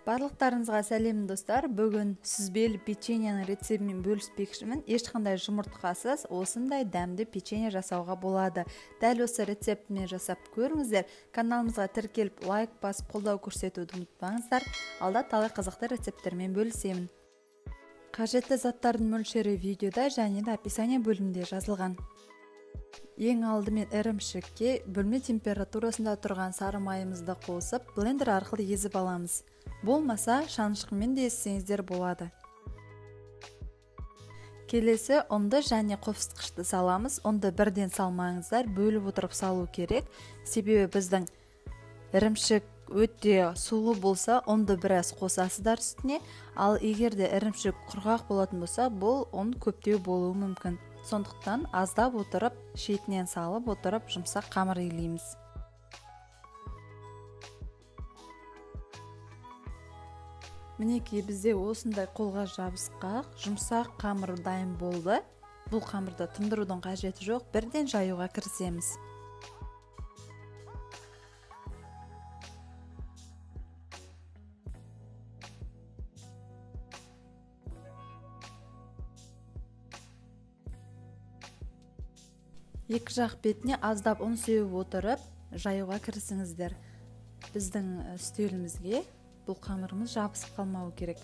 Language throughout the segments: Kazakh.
Барлықтарыңызға сәлем достар. Бүгін сүзбелі печеньенің рецептімен бөліспекшімін. Ешқандай жұмыртқасыз осындай дәмді печенье жасауға болады. Дәл осы рецептімен жасап көріңіздер. Каналымызға тіркеліп лайк басып қолдау көрсетуді ұмытпаңыздар. Алда талай қызықты рецепттермен бөлісемін. Қажетті заттардың мөлшері видеода және де описание бөлімінде жазылған. Ең алдымен ірімшікке бөлме температурасында тұрған сары майымызды қосып, блендер арқылы езіп аламыз. Болмаса, шанышқымен де езсеңіздер болады. Келесі ұнды және қопсытқышты саламыз. Ұнды бірден салмаңыздар, бөліп отырып салу керек. Себебі біздің ірімшік өте сулы болса, ұнды біраз қосасыздар үстіне, ал егер де ірімшік құрғақ болатын болса, бұл ұн көптеу болуы мүмкін. Сондықтан аздап отырып, шетінен салып отырып, жұмсақ қамыр илейміз. Мінекей бізде осындай қолға жабысқақ, жұмсақ қамыр дайын болды. Бұл қамырды тындырудың қажеті жоқ, бірден жаюға кірісеміз. Екі жақ бетіне аздап ұн сеуіп отырып, жаюға кірісіңіздер. Біздің үстелімізге бұл қамырымыз жабысып қалмауы керек.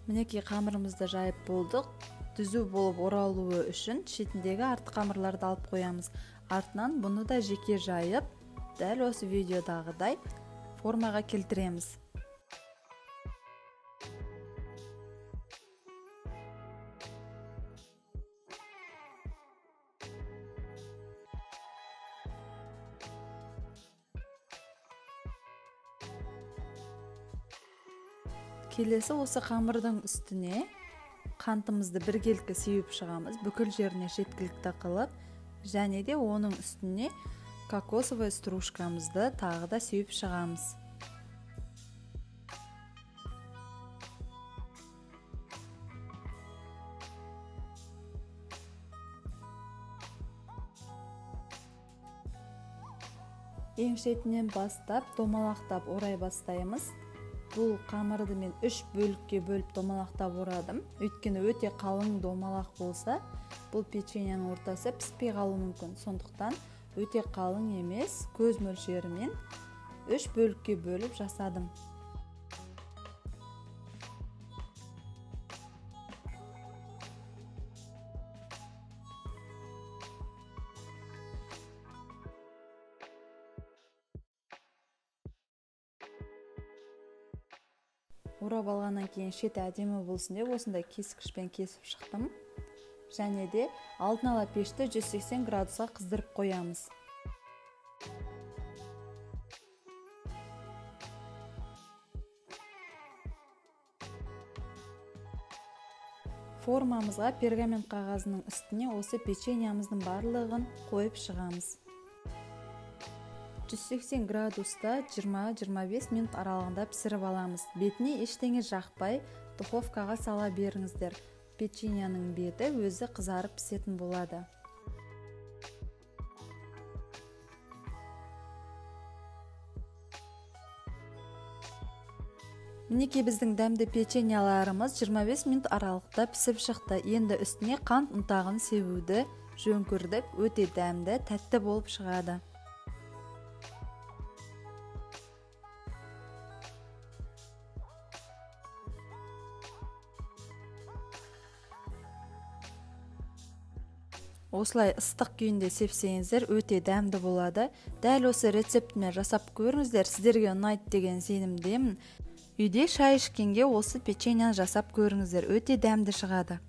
Мінекей қамырымызды жайып болдық. Түзу болып оралуы үшін шетіндегі артық қамырларды алып қоямыз. Артынан бұны да жеке жайып, дәл осы видеодағыдай формаға келтіреміз. Келесі осы қамырдың үстіне қантымызды біркелкі сеуіп шығамыз, бүкіл жеріне жеткілікті қылып, және де оның үстіне кокосовый стружкамызды тағы да сеуіп шығамыз. Ең шетінен бастап, домалақтап орай бастаймыз. Бұл қамырды мен 3 бөлікке бөліп домалақтап орадым. Өйткені өте қалың домалақ болса, бұл печеньенің ортасы піспей қалуы мүмкін. Сондықтан өте қалың емес, көз мөлшерімен 3 бөлікке бөліп жасадым. Орап алғаннан кейін шеті әдемі болсын деп осындай кескішпен кесіп шықтым. Және де алдын ала пешті 180 градусқа қыздырып қоямыз. Формамызға пергамент қағазының үстіне осы печеньямыздың барлығын қойып шығамыз. 180 градуста 20-25 минут аралығында пісіріп аламыз. Бетіне ештеңе жақпай, духовкаға сала беріңіздер. Печеньенің беті өзі қызарып пісетін болады. Мінекей біздің дәмді печеньяларымыз 25 минут аралықта пісіп шықты. Енді үстіне қант ұнтағын сеуді жөн көрдік. Өте дәмді, тәтті болып шығады. Осылай ыстық күйінде сепсеңіздер өте дәмді болады. Дәл осы рецептімен жасап көріңіздер, сіздерге ұнайды деген сенімдемін. Үйде шай ішкенге осы печеньені жасап көріңіздер, өте дәмді шығады.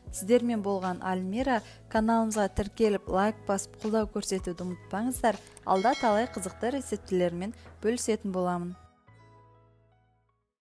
Сіздермен болған Альмира. Каналымызға тіркеліп лайк басып қолдау көрсетуді ұмытпаңыздар. Алда талай қызықты рецептілермен бөлісетін боламын.